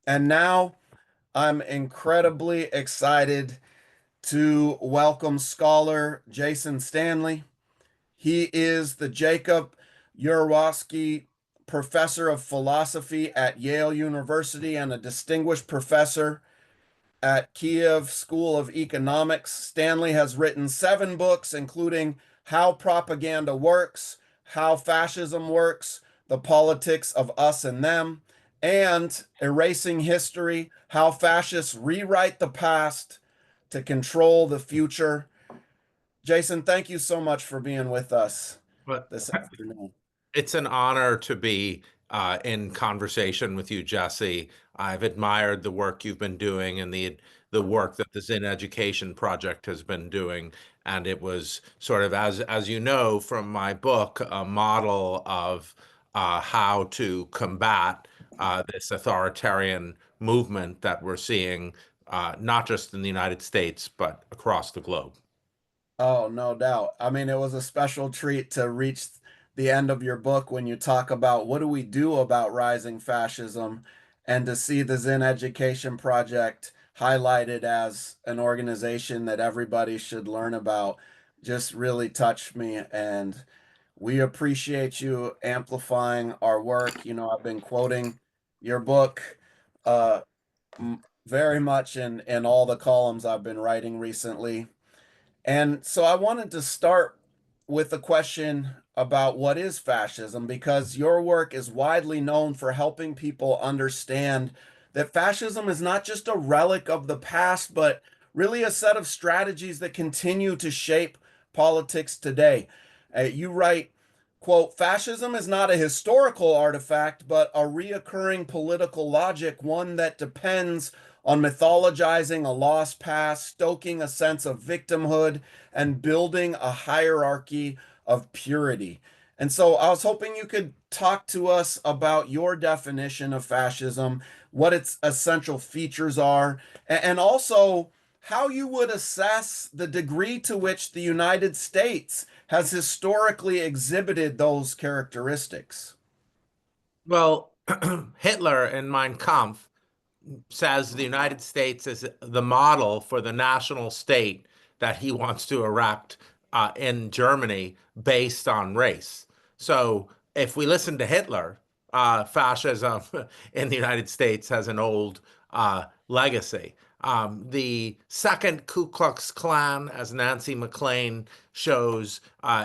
And now I'm incredibly excited to welcome scholar Jason Stanley. He is the Jacob Urowski Professor of Philosophy at Yale University and a distinguished professor at Kiev School of Economics. Stanley has written 7 books, including How Propaganda Works, How Fascism Works, The Politics of Us and Them, and Erasing History, How Fascists Rewrite the Past to Control the Future. Jason, thank you so much for being with us But this afternoon. it's an honor to be in conversation with you, Jesse. I've admired the work you've been doing and the work that the Zin Education Project has been doing. And it was sort of, as you know from my book, a model of how to combat this authoritarian movement that we're seeing, not just in the United States, but across the globe. Oh, no doubt. I mean, it was a special treat to reach the end of your book when you talk about what do we do about rising fascism and to see the Zen Education Project highlighted as an organization that everybody should learn about just really touched me. And we appreciate you amplifying our work. You know, I've been quoting your book uh, very much in all the columns I've been writing recently. And so I wanted to start with a question about what is fascism, because your work is widely known for helping people understand that fascism is not just a relic of the past, but really a set of strategies that continue to shape politics today. You write, quote, fascism is not a historical artifact, but a reoccurring political logic, one that depends on mythologizing a lost past, stoking a sense of victimhood, and building a hierarchy of purity. And so I was hoping you could talk to us about your definition of fascism, what its essential features are, and also how you would assess the degree to which the United States has historically exhibited those characteristics. Well, Hitler in Mein Kampf says the United States is the model for the national state that he wants to erect in Germany based on race. So if we listen to Hitler, fascism in the United States has an old legacy. The second Ku Klux Klan, as Nancy MacLean shows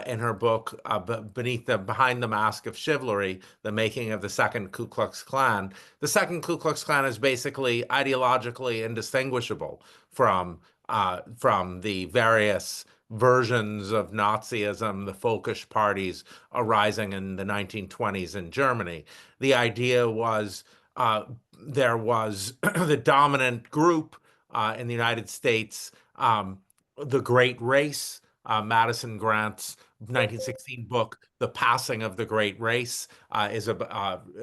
in her book Behind the Mask of Chivalry, the making of the second Ku Klux Klan, the second Ku Klux Klan is basically ideologically indistinguishable from the various versions of Nazism, the folkish parties arising in the 1920s in Germany. The idea was there was the dominant group in the United States, the Great Race, Madison Grant's 1916 book, The Passing of the Great Race, is an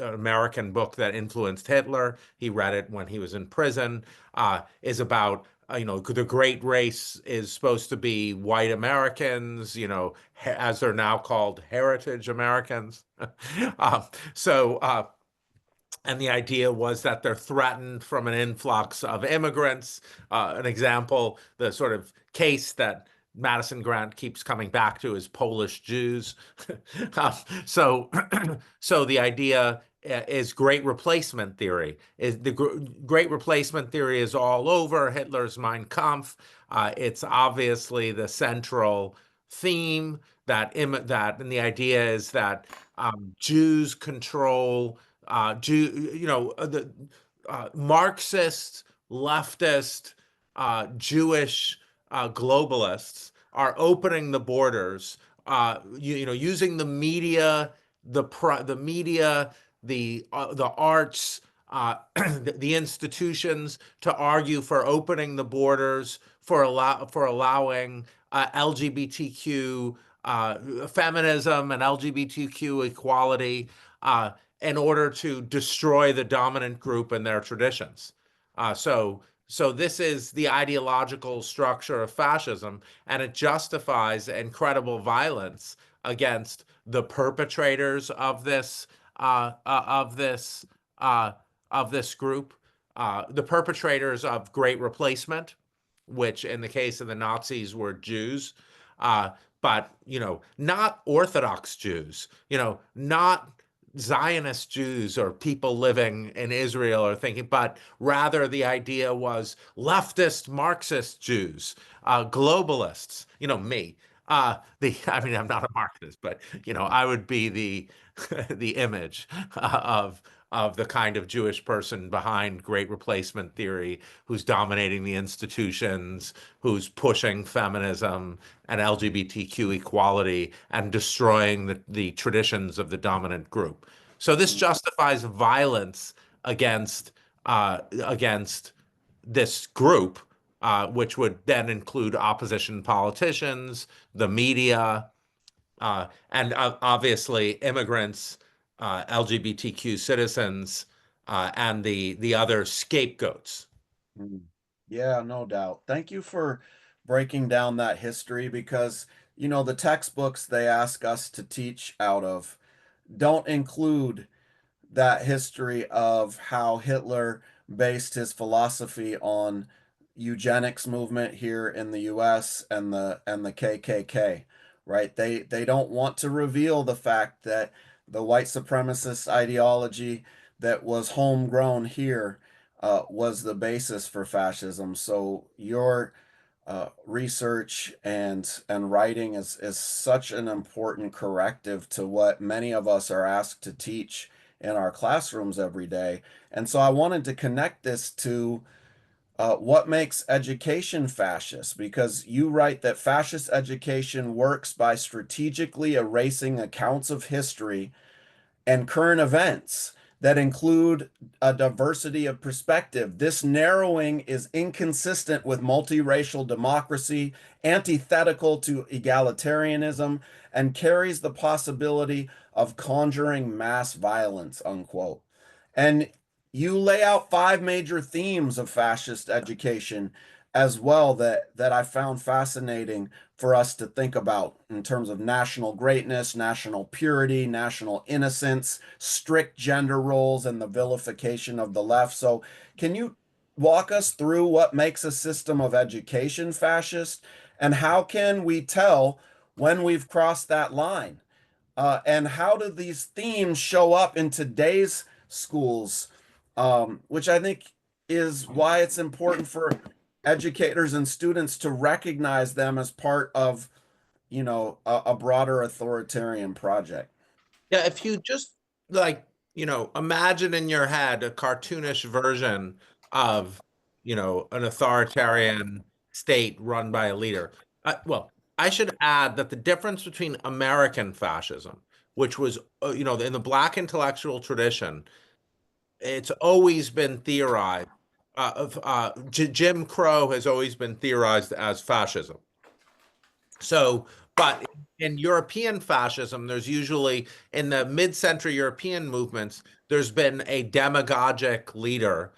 American book that influenced Hitler. He read it when he was in prison. Is about the Great Race is supposed to be white Americans, as they're now called, heritage Americans. uh, so. And the idea was that they're threatened from an influx of immigrants. An example, the sort of case that Madison Grant keeps coming back to is Polish Jews. Um, so, so the idea is great replacement theory. Is the great replacement theory is all over Hitler's Mein Kampf. It's obviously the central theme and the idea is that Jews control the Marxist, leftist, Jewish globalists are opening the borders, using the media, the media, the arts, the institutions to argue for opening the borders, for allowing LGBTQ feminism and LGBTQ equality. In order to destroy the dominant group and their traditions. So this is the ideological structure of fascism, and it justifies incredible violence against the perpetrators uh, of this uh, of this group. the perpetrators of Great Replacement, which in the case of the Nazis were Jews, uh, but not Orthodox Jews, not Zionist Jews or people living in Israel or thinking, but rather the idea was leftist Marxist Jews, globalists, me. I mean, I'm not a Marxist, but I would be the the image of the kind of Jewish person behind Great Replacement theory, who's dominating the institutions, who's pushing feminism and LGBTQ equality and destroying the traditions of the dominant group. So this justifies violence against against this group, which would then include opposition politicians, the media, and obviously immigrants, LGBTQ citizens, and the other scapegoats. Mm. Yeah, no doubt. Thank you for breaking down that history because, the textbooks they ask us to teach out of don't include that history of how Hitler based his philosophy on eugenics movement here in the US and the KKK, right? They don't want to reveal the fact that the white supremacist ideology that was homegrown here was the basis for fascism. So your research and writing is such an important corrective to what many of us are asked to teach in our classrooms every day. And so I wanted to connect this to what makes education fascist, because you write that fascist education works by strategically erasing accounts of history and current events that include a diversity of perspective. This narrowing is inconsistent with multiracial democracy, antithetical to egalitarianism, and carries the possibility of conjuring mass violence, unquote. And you lay out five major themes of fascist education as well that I found fascinating for us to think about in terms of national greatness, national purity, national innocence, strict gender roles, and the vilification of the left. So, can you walk us through what makes a system of education fascist, and how can we tell when we've crossed that line? And how do these themes show up in today's schools? Which I think is why it's important for educators and students to recognize them as part of, a broader authoritarian project. Yeah, if you just like, imagine in your head a cartoonish version of, an authoritarian state run by a leader. Well, I should add that the difference between American fascism, which was, in the Black intellectual tradition, it's always been theorized. Jim Crow has always been theorized as fascism. So, but in European fascism, there's usually in the mid-century European movements, there's been a demagogic leader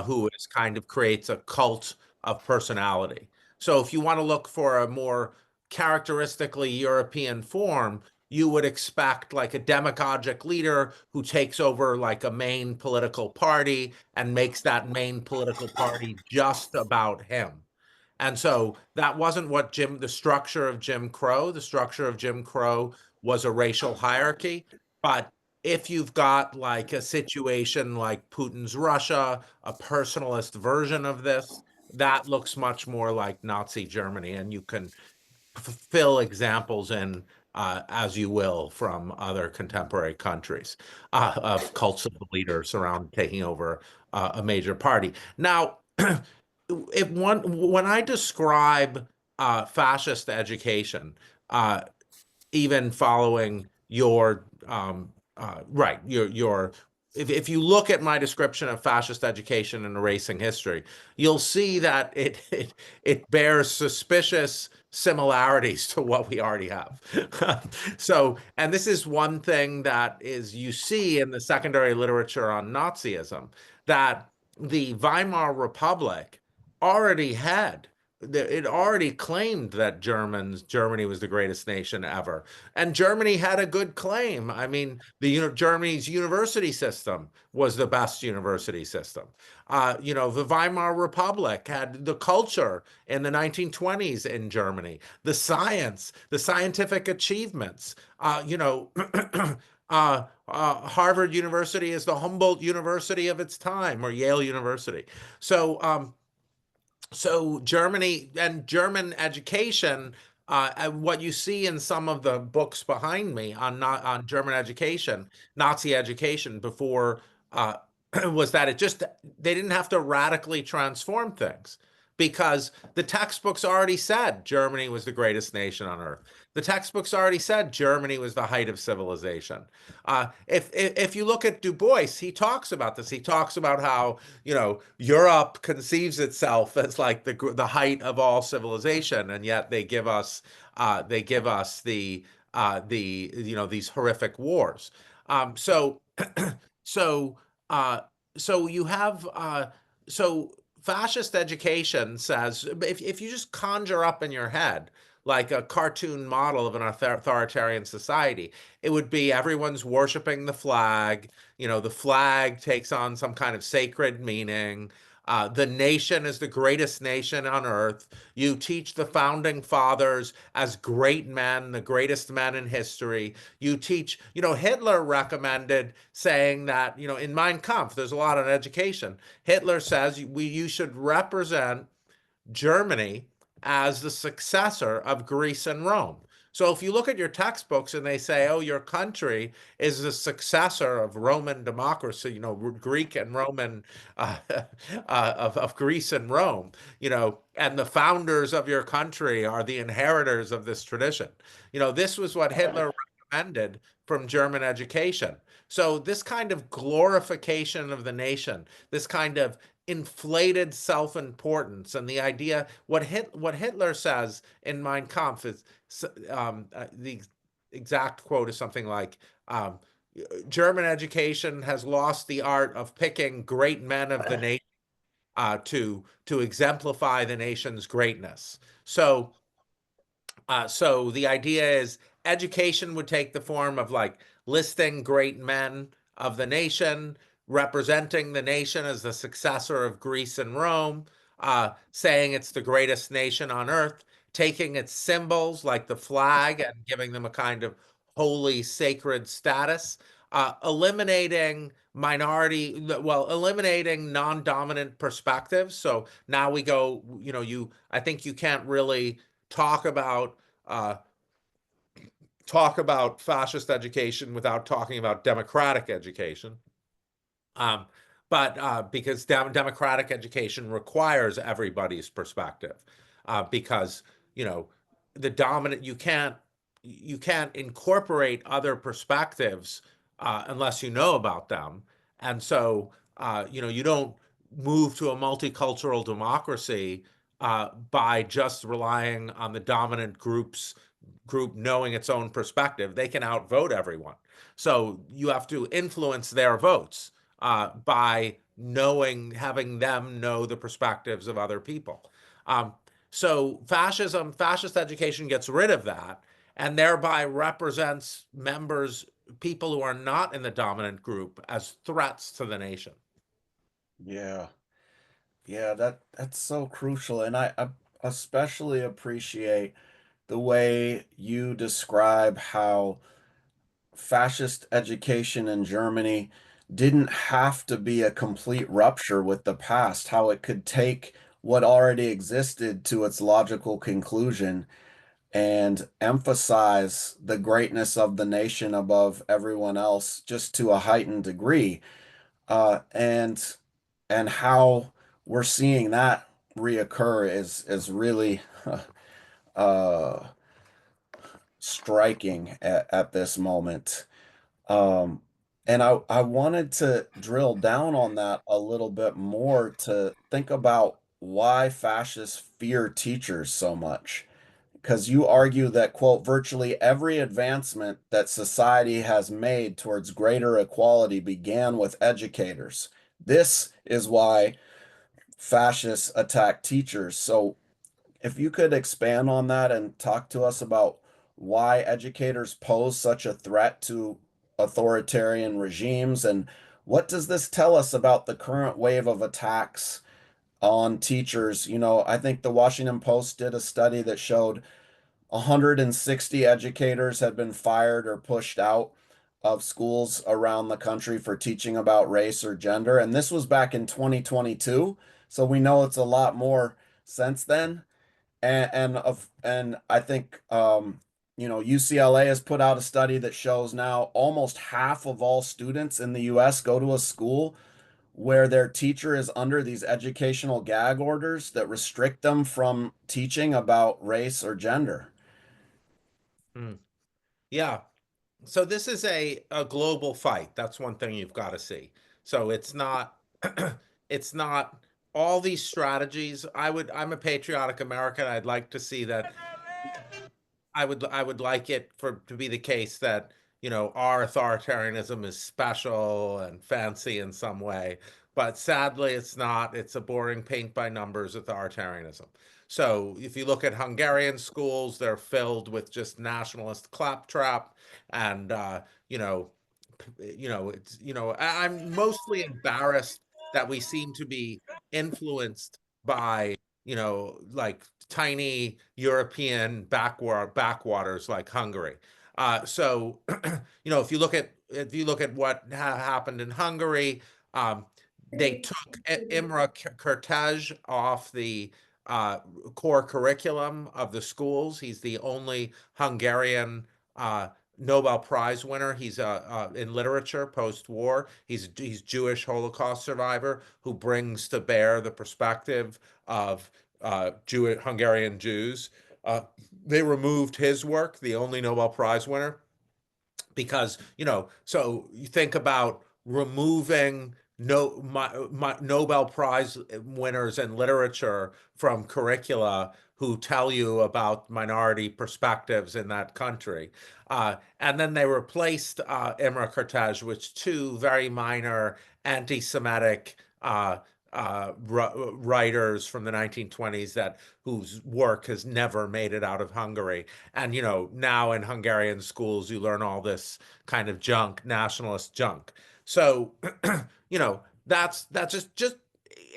who is kind of creates a cult of personality. So, if you want to look for a more characteristically European form, you would expect like a demagogic leader who takes over like a main political party and makes that main political party just about him. And so that wasn't the structure of Jim Crow. The structure of Jim Crow was a racial hierarchy. But if you've got like a situation like Putin's Russia, a personalist version of this, that looks much more like Nazi Germany. And you can fill examples in as you will from other contemporary countries of cults of the leaders around taking over a major party. Now, if one when I describe fascist education, uh, even following your right, your if you look at my description of fascist education and erasing history, you'll see that it bears suspicious similarities to what we already have. So, and this is one thing that is you see in the secondary literature on Nazism, that the Weimar Republic already had it already claimed that Germany was the greatest nation ever, and Germany had a good claim. I mean, Germany's university system was the best university system. The Weimar Republic had the culture in the 1920s in Germany, the science, the scientific achievements. Harvard University is the Humboldt University of its time, or Yale University. So, Germany and German education, and what you see in some of the books behind me on not on German education, Nazi education before, was that they didn't have to radically transform things because the textbooks already said Germany was the greatest nation on earth. The textbooks already said Germany was the height of civilization. If you look at Du Bois, he talks about this. He talks about how Europe conceives itself as like the height of all civilization, and yet they give us these horrific wars. So so uh, so you have so fascist education says, if you just conjure up in your head like a cartoon model of an authoritarian society, it would be everyone's worshiping the flag. The flag takes on some kind of sacred meaning. The nation is the greatest nation on earth. You teach the founding fathers as great men, the greatest men in history. You teach, Hitler recommended saying that, in Mein Kampf, there's a lot on education. Hitler says you should represent Germany as the successor of Greece and Rome. So if you look at your textbooks and they say, oh, your country is the successor of Roman democracy, Greek and Roman, of Greece and Rome, and the founders of your country are the inheritors of this tradition. This was what Hitler recommended from German education. So this kind of glorification of the nation, this kind of inflated self-importance, and the idea what Hitler says in Mein Kampf is, the exact quote is something like, German education has lost the art of picking great men of the nation, to exemplify the nation's greatness. So the idea is education would take the form of like listing great men of the nation, representing the nation as the successor of Greece and Rome, saying it's the greatest nation on earth, taking its symbols like the flag and giving them a kind of holy, sacred status, eliminating non-dominant perspectives. So now we go, I think you can't really talk about uh, fascist education without talking about democratic education. Um, but because democratic education requires everybody's perspective, because you know the dominant you can't incorporate other perspectives unless you know about them, and so you don't move to a multicultural democracy by just relying on the dominant group knowing its own perspective. They can outvote everyone, so you have to influence their votes by having them know the perspectives of other people. Um, so fascist education gets rid of that and thereby represents people who are not in the dominant group as threats to the nation. Yeah. Yeah, that's so crucial. And I especially appreciate the way you describe how fascist education in Germany didn't have to be a complete rupture with the past, how it could take what already existed to its logical conclusion and emphasize the greatness of the nation above everyone else just to a heightened degree. And how we're seeing that reoccur is really uh striking at this moment. Um, and I wanted to drill down on that a little bit more to think about why fascists fear teachers so much. Because you argue that, quote, virtually every advancement that society has made towards greater equality began with educators. This is why fascists attack teachers. So if you could expand on that and talk to us about why educators pose such a threat to authoritarian regimes, and what does this tell us about the current wave of attacks on teachers? You know, I think the Washington Post did a study that showed 160 educators had been fired or pushed out of schools around the country for teaching about race or gender. And this was back in 2022. So we know it's a lot more since then. And I think you know, UCLA has put out a study that shows now almost half of all students in the US go to a school where their teacher is under these educational gag orders that restrict them from teaching about race or gender. Mm. Yeah. So this is a global fight. That's one thing you've got to see. So it's not it's not all these strategies. I'm a patriotic American. I'd like to see that I would like it for to be the case that, you know, our authoritarianism is special and fancy in some way, but sadly it's not. It's a boring paint by numbers authoritarianism. So if you look at Hungarian schools, they're filled with just nationalist claptrap and you know, it's I'm mostly embarrassed that we seem to be influenced by, like tiny European backwaters like Hungary. So if you look at what happened in Hungary, um, they took Imre Kertész off the uh, core curriculum of the schools. He's the only Hungarian uh, Nobel Prize winner. He's in literature post-war. He's Jewish Holocaust survivor who brings to bear the perspective of Jewish Hungarian Jews. Uh, they removed his work, the only Nobel Prize winner, because so you think about removing Nobel Prize winners in literature from curricula who tell you about minority perspectives in that country. And then they replaced Imre Kertész with two very minor anti-Semitic writers from the 1920s that whose work has never made it out of Hungary. And now in Hungarian schools, you learn all this kind of junk, nationalist junk. So, that's just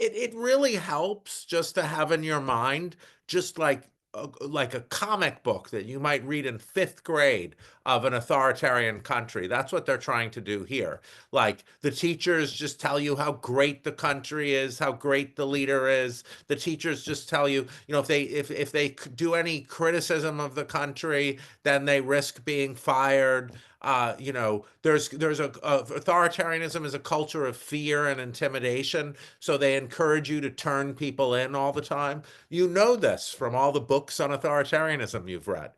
it really helps just to have in your mind, just like a comic book that you might read in fifth grade of an authoritarian country. That's what they're trying to do here. Like the teachers just tell you how great the country is, how great the leader is. The teachers just tell you, if they do any criticism of the country, then they risk being fired. There's authoritarianism is a culture of fear and intimidation, so they encourage you to turn people in all the time. You know this from all the books on authoritarianism you've read.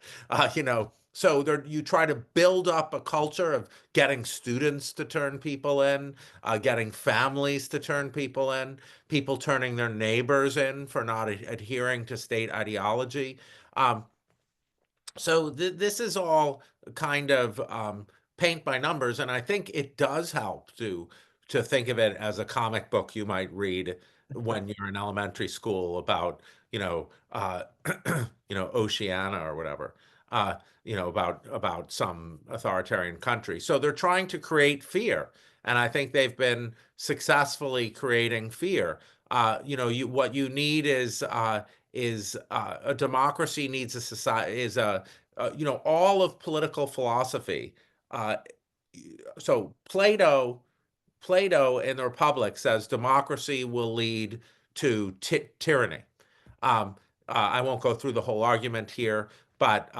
So you try to build up a culture of getting students to turn people in, getting families to turn people in, people turning their neighbors in for not adhering to state ideology. Um, so this is all kind of paint by numbers, and I think it does help to think of it as a comic book you might read when you're in elementary school about you know uh, Oceania or whatever. About some authoritarian country. So they're trying to create fear, and I think they've been successfully creating fear. What you need is a democracy needs a society is a all of political philosophy. Uh, so Plato in the Republic says democracy will lead to tyranny. Um, I won't go through the whole argument here, but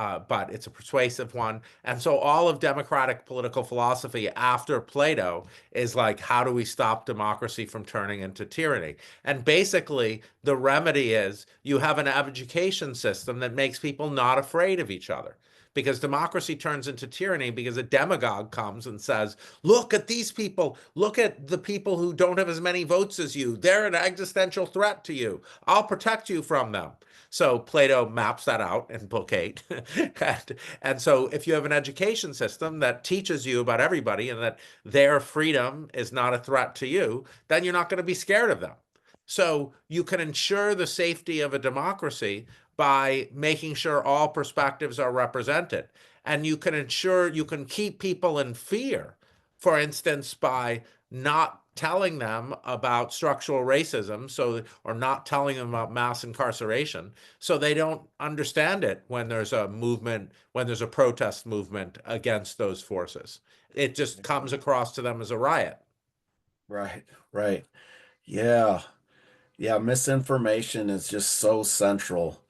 it's a persuasive one. And so all of democratic political philosophy after Plato is like, how do we stop democracy from turning into tyranny? And basically, the remedy is you have an education system that makes people not afraid of each other. Because democracy turns into tyranny because a demagogue comes and says, look at these people. Look at the people who don't have as many votes as you. They're an existential threat to you. I'll protect you from them. So Plato maps that out in Book 8. and so if you have an education system that teaches you about everybody and that their freedom is not a threat to you, then you're not going to be scared of them. So you can ensure the safety of a democracy by making sure all perspectives are represented. And you can ensure you can keep people in fear, for instance, by not telling them about structural racism, so or not telling them about mass incarceration, so they don't understand it when there's a movement, when there's a protest movement against those forces. It just comes across to them as a riot. Right, right. Yeah. Yeah, misinformation is just so central.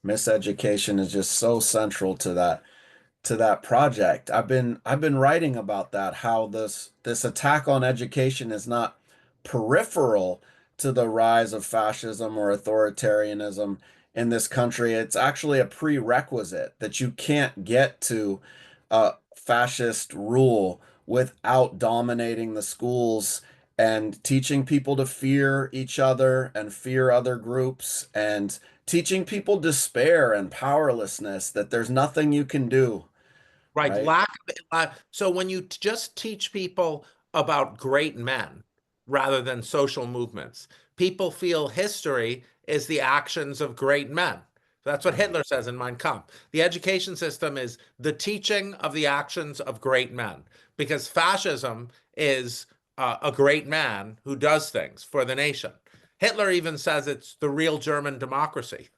Miseducation is just so central to that project. I've been writing about that, how this attack on education is not peripheral to the rise of fascism or authoritarianism in this country. It's actually a prerequisite that you can't get to fascist rule without dominating the schools and teaching people to fear each other and fear other groups and teaching people despair and powerlessness, that there's nothing you can do, Right. right? So when you just teach people about great men rather than social movements, people feel history is the actions of great men. That's what Right. Hitler says in Mein Kampf. The education system is the teaching of the actions of great men, because fascism is a great man who does things for the nation. Hitler even says it's the real German democracy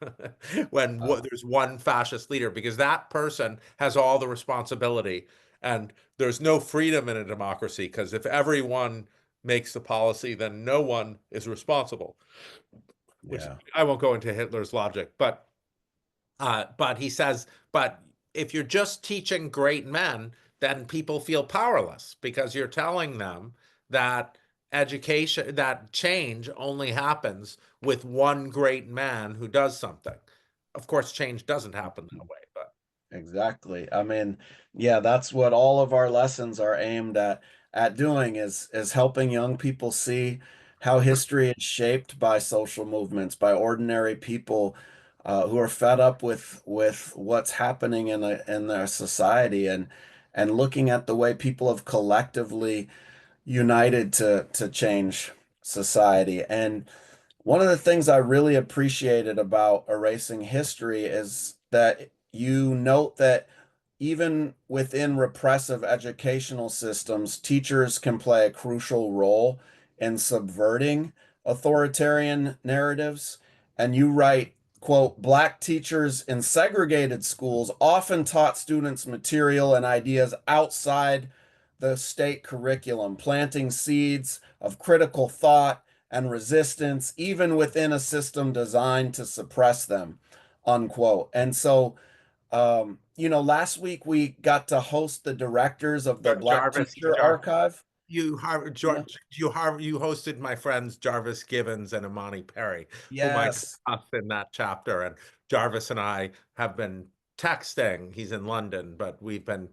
when Wow. there's one fascist leader, because that person has all the responsibility. And there's no freedom in a democracy, because if everyone makes the policy, then no one is responsible. Which Yeah. I won't go into Hitler's logic, but he says, but if you're just teaching great men, then people feel powerless because you're telling them that education, that change only happens with one great man who does something. Of course, change doesn't happen that way, but Exactly. I mean, yeah, that's what all of our lessons are aimed at doing, is helping young people see how history is shaped by social movements, by ordinary people who are fed up with what's happening in their society, and looking at the way people have collectively united to change society. And one of the things I really appreciated about Erasing History is that you note that even within repressive educational systems, teachers can play a crucial role in subverting authoritarian narratives. And you write, quote, "Black teachers in segregated schools often taught students material and ideas outside the state curriculum, planting seeds of critical thought and resistance, even within a system designed to suppress them," unquote. And so, last week we got to host the directors of the Black Jarvis, Teacher Archive. you Harvard, Yeah. you hosted my friends Jarvis Gibbons and Imani Perry, whom I Yes. discussed in that chapter. And Jarvis and I have been texting. He's in London, but we've been,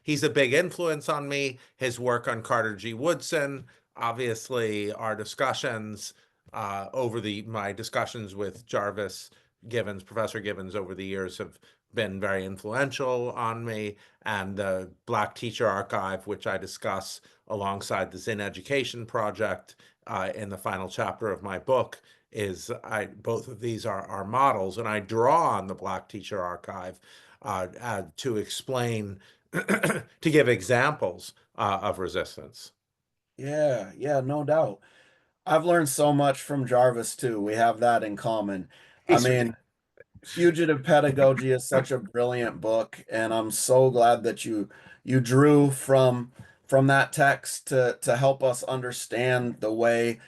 he's a big influence on me. His work on Carter G. Woodson, obviously, our discussions my discussions with Jarvis Gibbons, Professor Gibbons, over the years have been very influential on me. And the Black Teacher Archive, which I discuss alongside the Zinn Education Project in the final chapter of my book, is both of these are models, and I draw on the Black Teacher Archive to explain, to give examples of resistance. Yeah, yeah, no doubt. I've learned so much from Jarvis too. We have that in common. I He's mean, Fugitive Pedagogy is such a brilliant book, and I'm so glad that you drew from that text to help us understand the way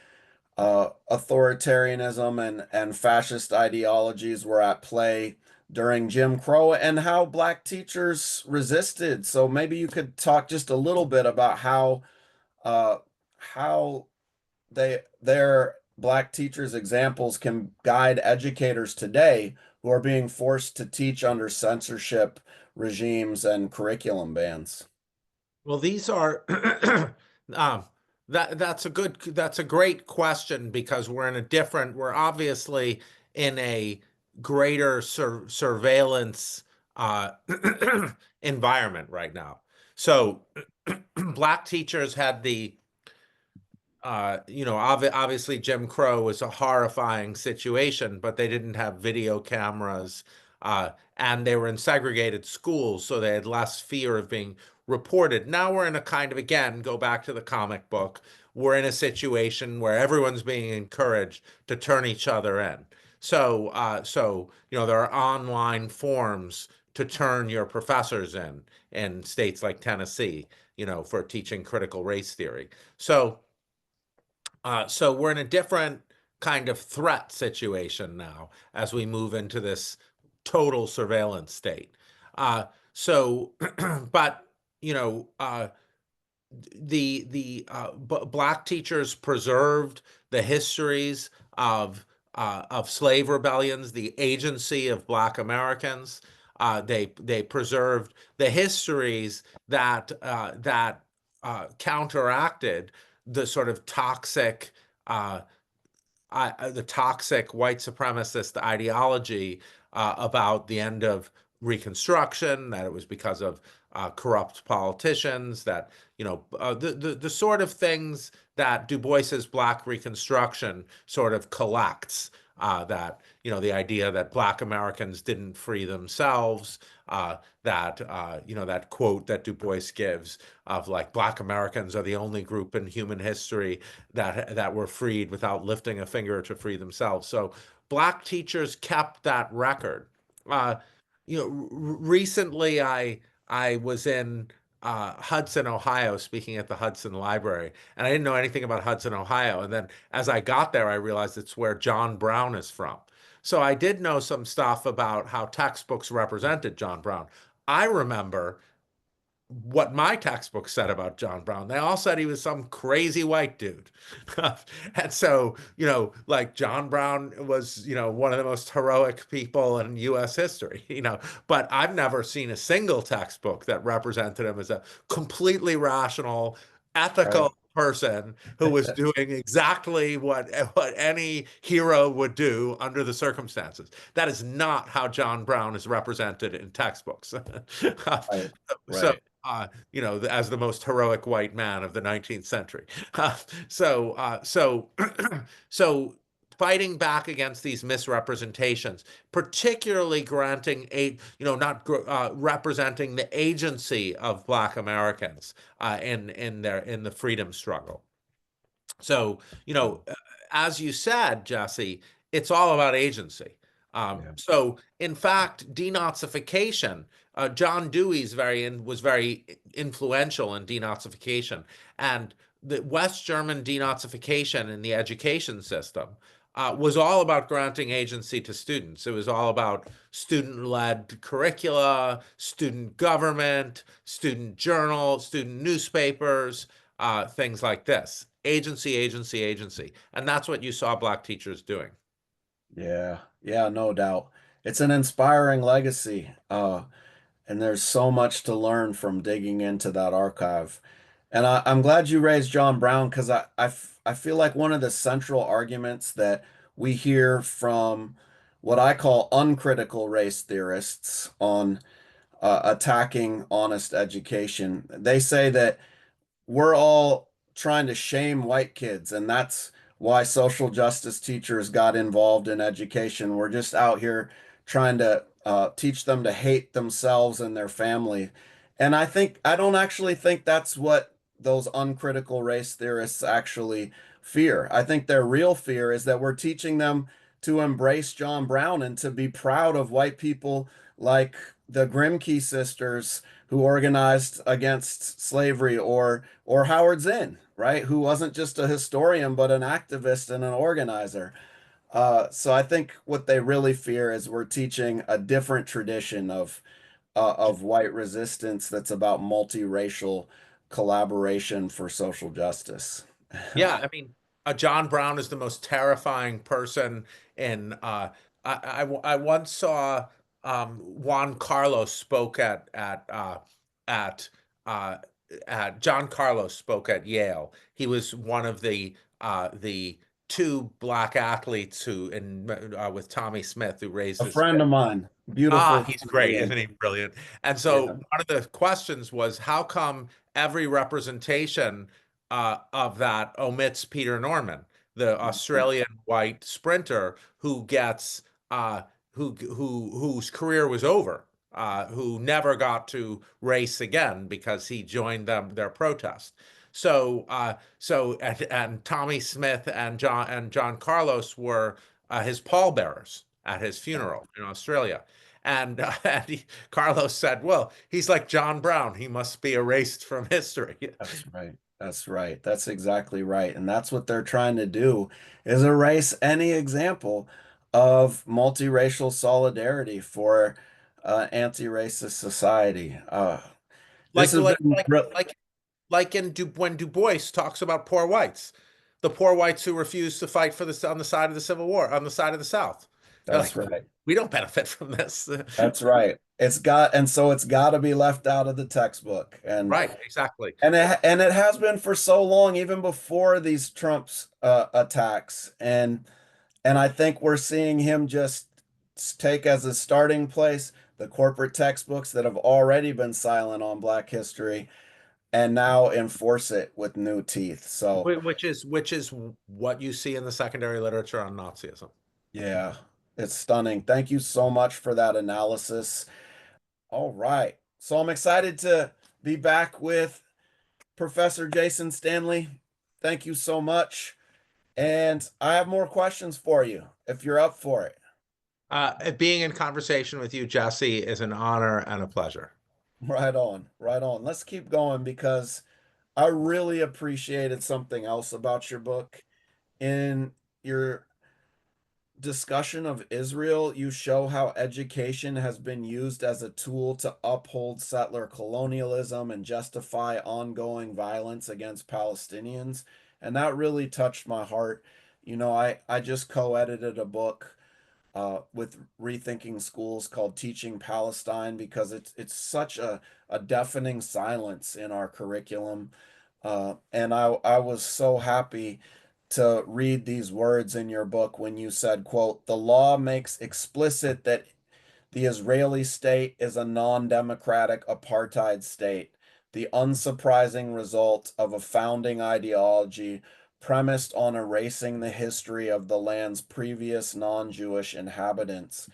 authoritarianism and fascist ideologies were at play during Jim Crow, and how Black teachers resisted. So maybe you could talk just a little bit about uh, how their Black teachers' examples can guide educators today who are being forced to teach under censorship regimes and curriculum bans. Well, these are um, that's a great question, because we're obviously in a greater surveillance uh, environment right now. So Black teachers had the Obviously Jim Crow was a horrifying situation, but they didn't have video cameras, and they were in segregated schools, so they had less fear of being reported. Now we're in a kind of, again, go back to the comic book, we're in a situation where everyone's being encouraged to turn each other in. So there are online forms to turn your professors in states like Tennessee, for teaching critical race theory. So we're in a different kind of threat situation now as we move into this total surveillance state. Uh, so, but you know, the black teachers preserved the histories of slave rebellions, the agency of black Americans. They preserved the histories that counteracted the sort of uh, the toxic white supremacist ideology about the end of Reconstruction, that it was because of corrupt politicians, that the sort of things that Du Bois's Black Reconstruction sort of collects. That the idea that Black Americans didn't free themselves, that quote that Du Bois gives of like Black Americans are the only group in human history that were freed without lifting a finger to free themselves. So Black teachers kept that record. Uh, Recently I was in Hudson, Ohio, speaking at the Hudson Library, and I didn't know anything about Hudson, Ohio. And then as I got there, I realized it's where John Brown is from. So I did know some stuff about how textbooks represented John Brown. I remember what my textbook said about John Brown. They all said he was some crazy white dude. And so, like John Brown was, one of the most heroic people in US history, but I've never seen a single textbook that represented him as a completely rational, Right. ethical person who was doing exactly what any hero would do under the circumstances. That is not how John Brown is represented in textbooks. Right. So, Right. as the most heroic white man of the 19th century. Uh, so so fighting back against these misrepresentations, particularly granting not representing the agency of Black Americans in the freedom struggle. So, Yeah. as you said, Jesse, it's all about agency. Yeah. So, in fact, denazification, John Dewey's was very influential in denazification, and the West German denazification in the education system was all about granting agency to students. It was all about student-led curricula, student government, student journal, student newspapers, things like this. Agency, agency, agency. And that's what you saw Black teachers doing. Yeah. Yeah, no doubt. It's an inspiring legacy. And there's so much to learn from digging into that archive. And I'm glad you raised John Brown because I feel like one of the central arguments that we hear from what I call uncritical race theorists on attacking honest education, they say that we're all trying to shame white kids, and that's why social justice teachers got involved in education. We're just out here trying to teach them to hate themselves and their family. And I don't actually think that's what those uncritical race theorists actually fear. I think their real fear is that we're teaching them to embrace John Brown and to be proud of white people like the Grimke sisters who organized against slavery, or Howard Zinn, right? Who wasn't just a historian, but an activist and an organizer. So I think what they really fear is we're teaching a different tradition of white resistance that's about multiracial collaboration for social justice. Yeah, I mean, John Brown is the most terrifying person in I once saw Juan Carlos spoke at uh John Carlos spoke at Yale. He was one of the two black athletes who in with Tommy Smith who raised A his friend of mine, beautiful He's human great, being. isn't he brilliant? And so Yeah. one of the questions was, how come every representation of that omits Peter Norman, the Australian white sprinter who gets whose career was over, who never got to race again because he joined their protest. And Tommy Smith and John Carlos were his pallbearers at his funeral in Australia. Carlos said, "Well, he's like John Brown. He must be erased from history." That's right. That's right. That's exactly right. And that's what they're trying to do is erase any example of multiracial solidarity for anti-racist society. This Like has like been like like like when Du Bois talks about poor whites, the poor whites who refused to fight for on the side of the Civil War, on the side of the South. They're that's like, right. we don't benefit from this. That's right. It's got to be left out of the textbook. Right, exactly. And it has been for so long, even before these Trump's attacks. And I think we're seeing him just take as a starting place the corporate textbooks that have already been silent on Black history and now enforce it with new teeth. So, Which is what you see in the secondary literature on Nazism. yeah, it's stunning. Thank you so much for that analysis. All right. So I'm excited to be back with Professor Jason Stanley. Thank you so much. And I have more questions for you if you're up for it. Being in conversation with you, Jesse, is an honor and a pleasure. Right on, right on. Let's keep going because I really appreciated something else about your book. In your discussion of Israel, you show how education has been used as a tool to uphold settler colonialism and justify ongoing violence against Palestinians. And that really touched my heart. I just co-edited a book with Rethinking Schools called Teaching Palestine because it's such a deafening silence in our curriculum. And I was so happy to read these words in your book when you said, quote, "The law makes explicit that the Israeli state is a non-democratic apartheid state, the unsurprising result of a founding ideology premised on erasing the history of the land's previous non-Jewish inhabitants."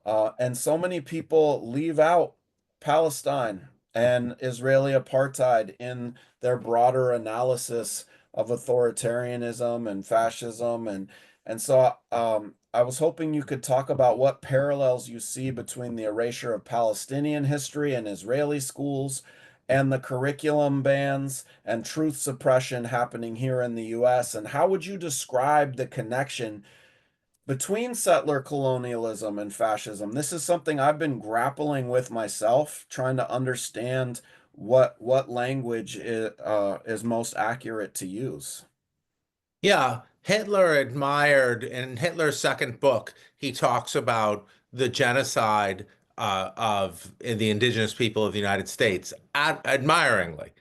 And so many people leave out Palestine and Israeli apartheid in their broader analysis of authoritarianism and fascism. And so I was hoping you could talk about what parallels you see between the erasure of Palestinian history in Israeli schools and the curriculum bans and truth suppression happening here in the US. And how would you describe the connection between settler colonialism and fascism? This is something I've been grappling with myself, trying to understand what language is most accurate to use. Yeah, Hitler admired in Hitler's second book, he talks about the genocide of the indigenous people of the United States admiringly.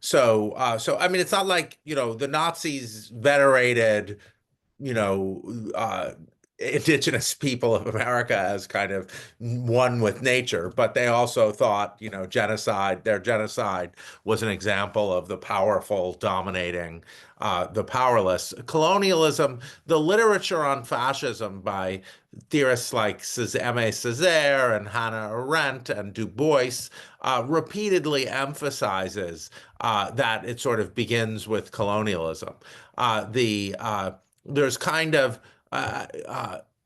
So I mean, it's not like, the Nazis venerated indigenous people of America as kind of one with nature, but they also thought, their genocide was an example of the powerful dominating the powerless. Colonialism, the literature on fascism by theorists like Aimé Césaire and Hannah Arendt and Du Bois repeatedly emphasizes that it sort of begins with colonialism. There's kind of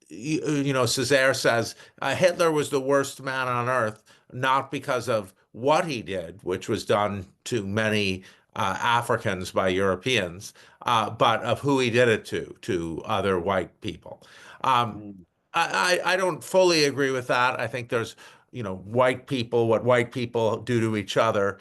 Césaire says Hitler was the worst man on earth, not because of what he did, which was done to many Africans by Europeans, but of who he did it to other white people. Um, Mm. I don't fully agree with that. I think there's, white people, what white people do to each other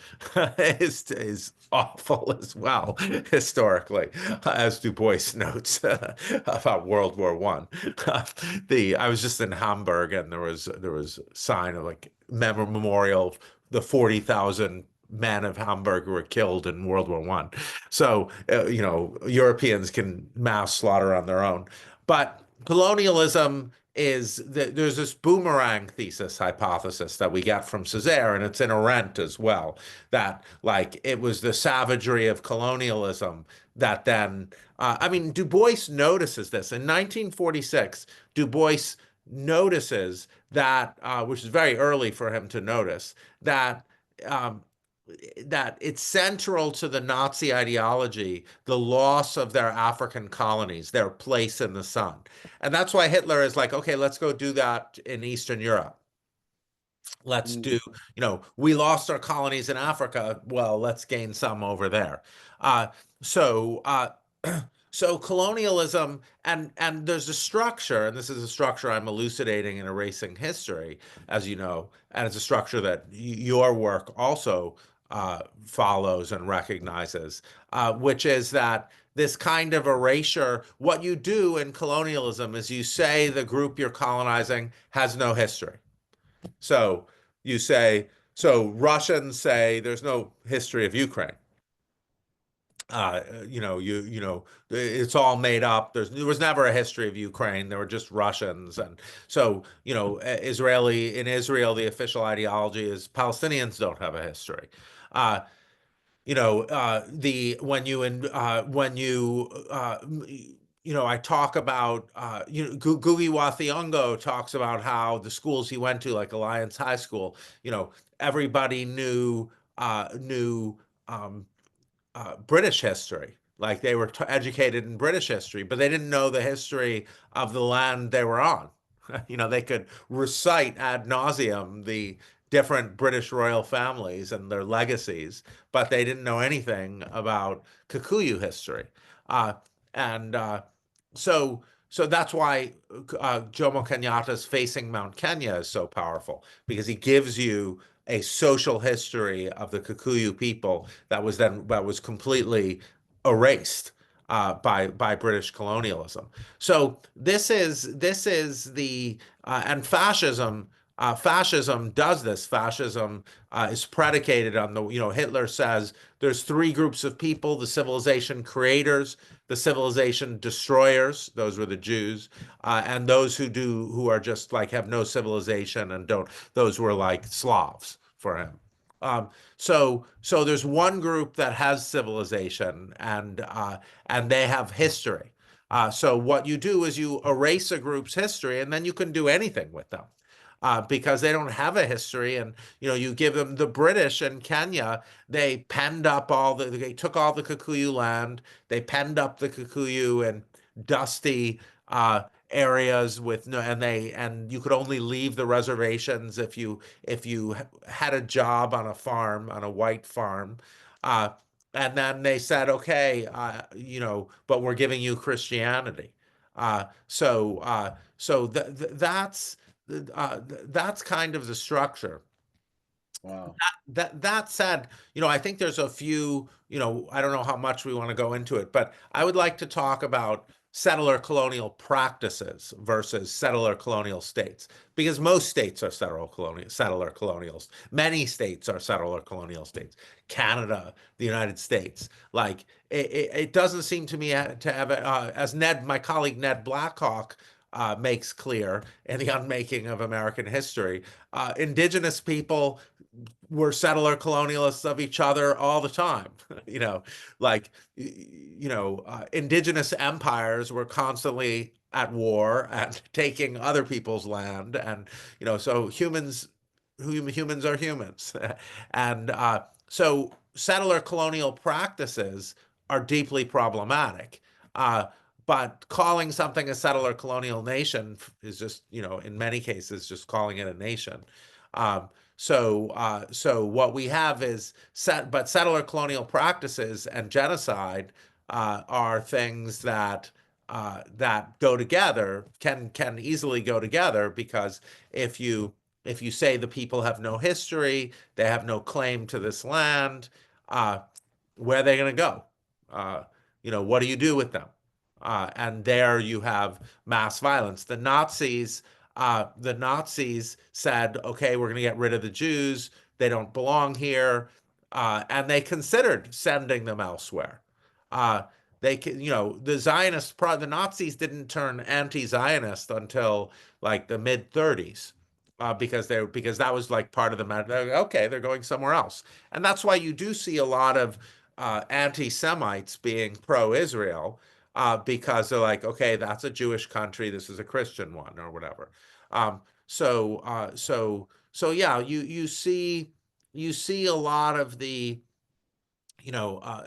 is awful as well, historically, as Du Bois notes about World War One. I was just in Hamburg and there was a sign of like memorial, the 40,000 men of Hamburg who were killed in World War One. So, Europeans can mass slaughter on their own. But colonialism is that there's this boomerang thesis hypothesis that we get from Césaire, and it's in Arendt as well, that like it was the savagery of colonialism that then, I mean, Du Bois notices this. In 1946, Du Bois notices that, which is very early for him to notice, that um, that it's central to the Nazi ideology, the loss of their African colonies, their place in the sun. And that's why Hitler is like, okay, let's go do that in Eastern Europe. Let's do, Mm. we lost our colonies in Africa. Well, let's gain some over there. Uh, so, so colonialism and there's a structure, and this is a structure I'm elucidating in Erasing History, as you know, and it's a structure that your work also follows and recognizes, which is that this kind of erasure, what you do in colonialism is you say the group you're colonizing has no history. So you say, so Russians say there's no history of Ukraine. It's all made up. There was never a history of Ukraine. There were just Russians, and so in Israel, the official ideology is Palestinians don't have a history. Uh, the I talk about, Gugi wa Thiong'o talks about how the schools he went to, like Alliance High School, everybody knew um, British history. Like they were educated in British history, but they didn't know the history of the land they were on. They could recite ad nauseum the different British royal families and their legacies, but they didn't know anything about Kikuyu history. Uh, and so, so that's why Jomo Kenyatta's Facing Mount Kenya is so powerful, because he gives you a social history of the Kikuyu people that was completely erased by British colonialism. So this is the and fascism. Fascism does this. Fascism is predicated on Hitler says there's three groups of people: the civilization creators, the civilization destroyers, those were the Jews, and those who are just like have no civilization and don't, those were like Slavs for him. Um, so there's one group that has civilization and they have history. So what you do is you erase a group's history, and then you can do anything with them. Because they don't have a history, and you give them the British in Kenya. They took all the Kikuyu land. They penned up the Kikuyu in dusty areas with no, and you could only leave the reservations if you had a job on a farm, on a white farm. Uh, and then they said, okay, but we're giving you Christianity. So that's kind of the structure. Wow. That said, I think there's a few, I don't know how much we want to go into it, but I would like to talk about settler colonial practices versus settler colonial states, because most states are settler colonials. Many states are settler colonial states. Canada, the United States, like it doesn't seem to me to have, as my colleague Ned Blackhawk makes clear in the unmaking of American history, indigenous people were settler colonialists of each other all the time. you know, like, indigenous empires were constantly at war and taking other people's land. And, so humans are humans. And so settler colonial practices are deeply problematic. Uh, but calling something a settler colonial nation is just, in many cases, just calling it a nation. Um, so what we have is but settler colonial practices and genocide are things that go together, can easily go together, because if you say the people have no history, they have no claim to this land, uh, where are they going to go? Uh, what do you do with them? And there you have mass violence. The Nazis said, okay, we're going to get rid of the Jews. They don't belong here. And they considered sending them elsewhere. Uh, the Nazis didn't turn anti-Zionist until like the mid 30s. Because that was like part of the matter. Okay, they're going somewhere else, and that's why you do see a lot of anti-Semites being pro-Israel, because they're like, okay, that's a Jewish country, this is a Christian one, or whatever. So yeah, you see a lot of the,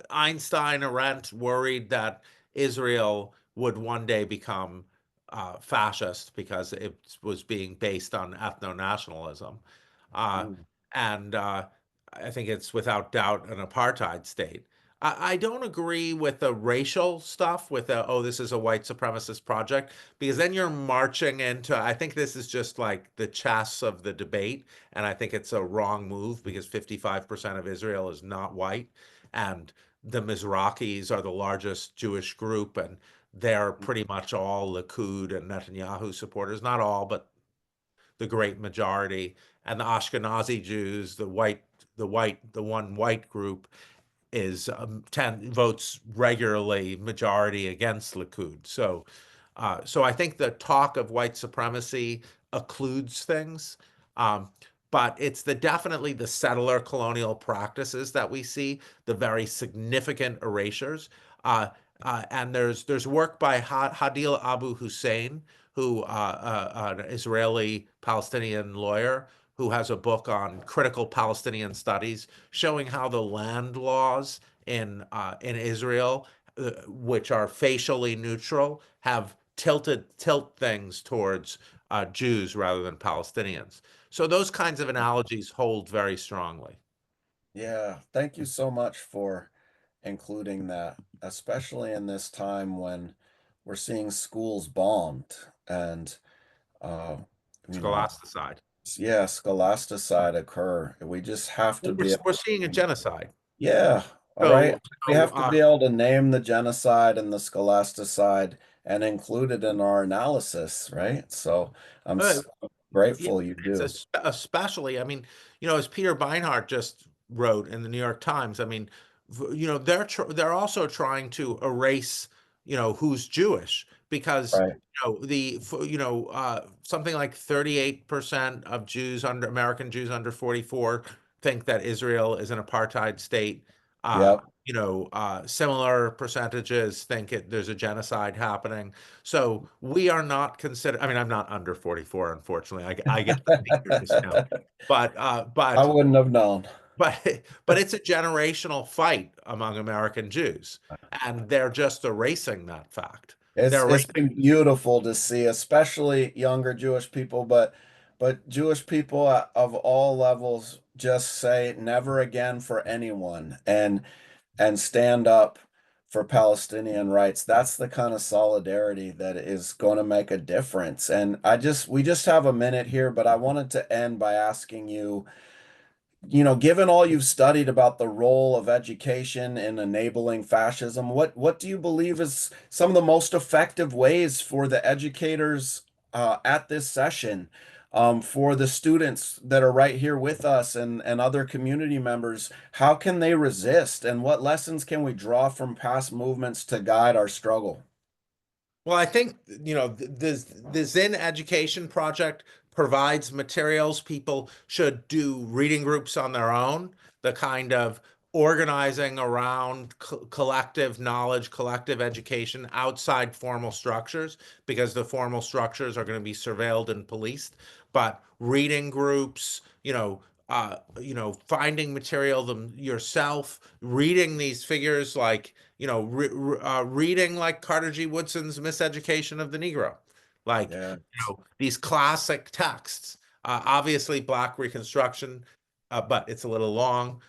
Einstein, Arendt worried that Israel would one day become fascist because it was being based on ethno-nationalism. Uh, Mm. and I think it's without doubt an apartheid state. I don't agree with the racial stuff with oh, this is a white supremacist project, because then you're marching into, I think this is just like the chess of the debate. And I think it's a wrong move because 55% of Israel is not white. And the Mizrahis are the largest Jewish group, and they're pretty much all Likud and Netanyahu supporters. Not all, but the great majority. And the Ashkenazi Jews, the one white group, is 10 votes regularly majority against Likud. So I think the talk of white supremacy occludes things. Um, but it's definitely the settler colonial practices that we see, the very significant erasures. And there's work by Hadil Abu Hussein, an Israeli Palestinian lawyer, who has a book on critical Palestinian studies, showing how the land laws in Israel, which are facially neutral, have tilt things towards Jews rather than Palestinians. So those kinds of analogies hold very strongly. Yeah, thank you so much for including that, especially in this time when we're seeing schools bombed and uh, you know, Scholasticide. yeah, scholasticide occur. We just have to And we're, be able we're to seeing a name, genocide. yeah, all right. So, We so have to be able to name the genocide and the scholasticide and include it in our analysis, right? So I'm uh, so yeah, grateful you it's do. especially, I mean, as Peter Beinart just wrote in the New York Times, I mean, they're also trying to erase, who's Jewish, because Right. something like 38% of American Jews under 44 think that Israel is an apartheid state. Yep. Similar percentages think there's a genocide happening. So we are not considered. I mean, I'm not under 44, unfortunately. I get the senior discount, but uh, I but wouldn't have known. but it's a generational fight among American Jews, and they're just erasing that fact. It's They're it's erasing. been beautiful to see, especially younger Jewish people, but Jewish people of all levels just say never again for anyone and stand up for Palestinian rights. That's the kind of solidarity that is going to make a difference. And we just have a minute here, but I wanted to end by asking you, given all you've studied about the role of education in enabling fascism, what do you believe is some of the most effective ways for the educators at this session, for the students that are right here with us and other community members? How can they resist, and what lessons can we draw from past movements to guide our struggle? Well, I think, the Zen Education Project provides materials. People should do reading groups on their own, the kind of organizing around collective knowledge, collective education outside formal structures, because the formal structures are going to be surveilled and policed. But reading groups, finding material them yourself, reading these figures like, reading like Carter G. Woodson's Miseducation of the Negro, like, Yeah, these classic texts. Obviously, Black Reconstruction, but it's a little long.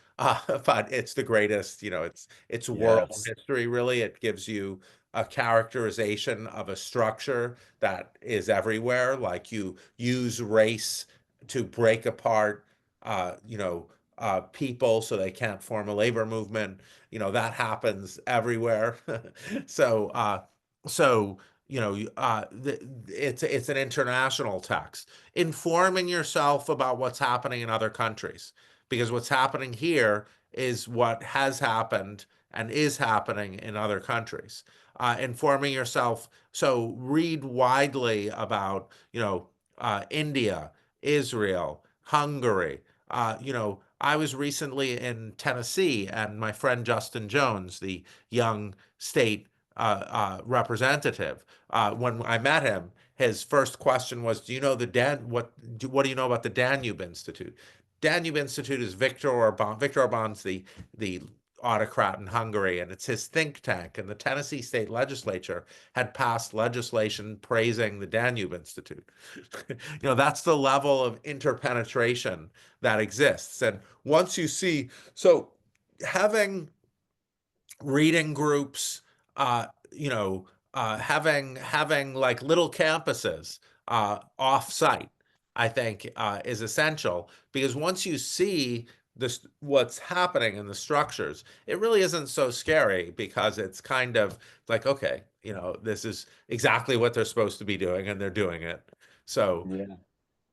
But it's the greatest. It's world yes, history. Really, it gives you a characterization of a structure that is everywhere. Like, you use race to break apart, people so they can't form a labor movement. That happens everywhere. So, so it's an international text, informing yourself about what's happening in other countries, because what's happening here is what has happened, and is happening in other countries. Informing yourself, so read widely about, India, Israel, Hungary. I was recently in Tennessee, and my friend Justin Jones, the young state representative, when I met him, his first question was, "Do you know what do you know about the Danube Institute?" Danube Institute is Viktor Orban. Viktor Orban's the autocrat in Hungary, and it's his think tank. And the Tennessee state legislature had passed legislation praising the Danube Institute. That's the level of interpenetration that exists. And once you see, so having reading groups, having like little campuses off-site, I think is essential, because once you see this what's happening in the structures, it really isn't so scary, because it's kind of like, okay, this is exactly what they're supposed to be doing, and they're doing it. So Yeah.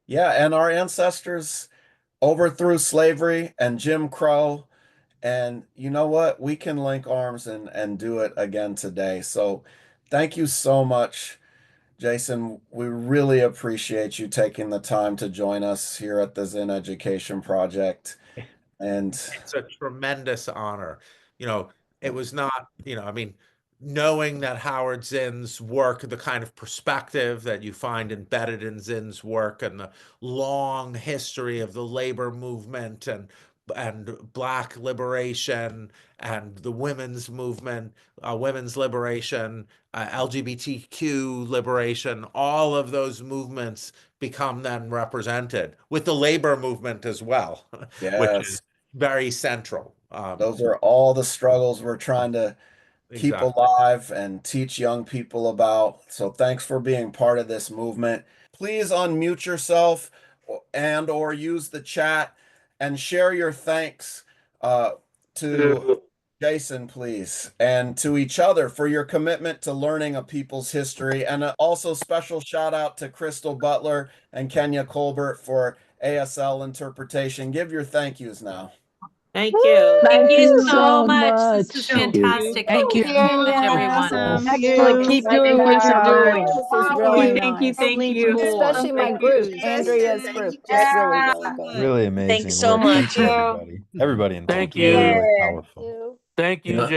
Yeah, and our ancestors overthrew slavery and Jim Crow. And you know what? We can link arms and do it again today. So thank you so much, Jason. We really appreciate you taking the time to join us here at the Zen Education Project. And it's a tremendous honor. You know, it was not, I mean, knowing that Howard Zinn's work, the kind of perspective that you find embedded in Zinn's work, and the long history of the labor movement and Black liberation and the women's movement, women's liberation, LGBTQ liberation, all of those movements become then represented with the labor movement as well, which is yes, very central. those are all the struggles we're trying to keep Exactly. alive and teach young people about. So thanks for being part of this movement. Please unmute yourself and or use the chat and share your thanks to Jason, please, and to each other for your commitment to learning a people's history. And also special shout out to Crystal Butler and Kenya Colbert for ASL interpretation. Give your thank yous now. Thank you. Thank Thank you you so so much. much. This is Thank you. fantastic. Thank Thank you you. so much, everyone. Awesome. Thank Excellent. you. Keep doing what you're doing. Wow. This is Thank really you. Thank you. nice. Thank you. Especially my Thank you, group, Andrea's Jason. group. Just really, Yeah. really good. Really amazing Thanks so work. much. Thank you, everybody. Everybody in Thank Tokyo, you. really Thank powerful. you. Thank you, Yeah. Jay.